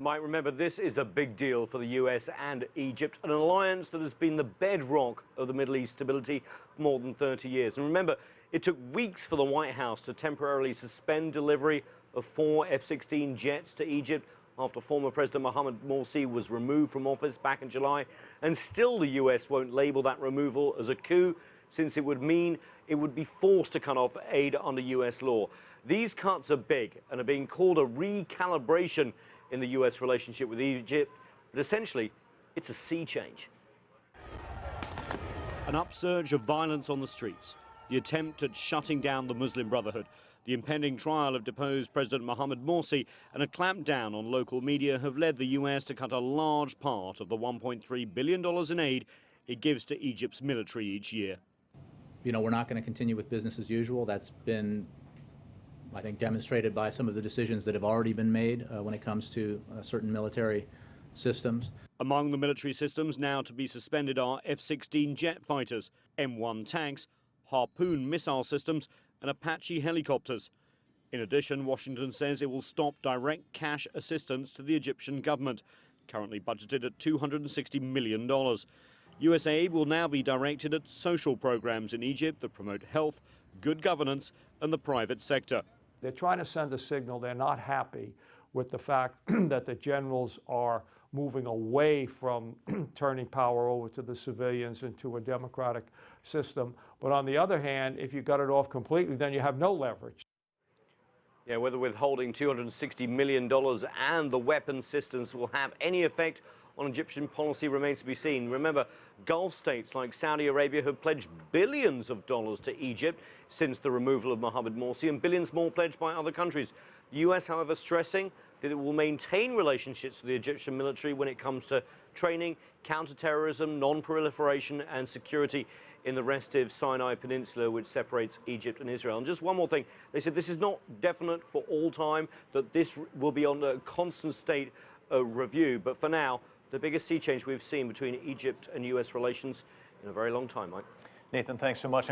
Mike, remember, this is a big deal for the US and Egypt, an alliance that has been the bedrock of the Middle East stability for more than 30 years. And remember, it took weeks for the White House to temporarily suspend delivery of 4 F-16 jets to Egypt after former President Mohamed Morsi was removed from office back in July. And still the US won't label that removal as a coup, since it would mean it would be forced to cut off aid under US law. These cuts are big and are being called a recalibration in the US relationship with Egypt, but essentially it's a sea change. An upsurge of violence on the streets, the attempt at shutting down the Muslim Brotherhood, the impending trial of deposed President Mohamed Morsi, and a clampdown on local media have led the US to cut a large part of the $1.3 billion in aid it gives to Egypt's military each year. You know, we're not going to continue with business as usual. That's been, I think, demonstrated by some of the decisions that have already been made when it comes to certain military systems. Among the military systems now to be suspended are F-16 jet fighters, M1 tanks, Harpoon missile systems, and Apache helicopters. In addition, Washington says it will stop direct cash assistance to the Egyptian government, currently budgeted at $260 million. US aid will now be directed at social programs in Egypt that promote health, good governance, and the private sector. They're trying to send a signal they're not happy with the fact that the generals are moving away from turning power over to the civilians into a democratic system. But on the other hand, if you cut it off completely, then you have no leverage. Yeah, whether withholding $260 million and the weapon systems will have any effect on Egyptian policy remains to be seen. Remember, Gulf states like Saudi Arabia have pledged billions of dollars to Egypt since the removal of Mohamed Morsi, and billions more pledged by other countries. The US, however, stressing that it will maintain relationships with the Egyptian military when it comes to training, counterterrorism, non-proliferation and security in the restive Sinai Peninsula, which separates Egypt and Israel. And just one more thing, they said this is not definite for all time, that this will be on a constant state of review, but for now, the biggest sea change we've seen between Egypt and US relations in a very long time, Mike. Nathan, thanks so much.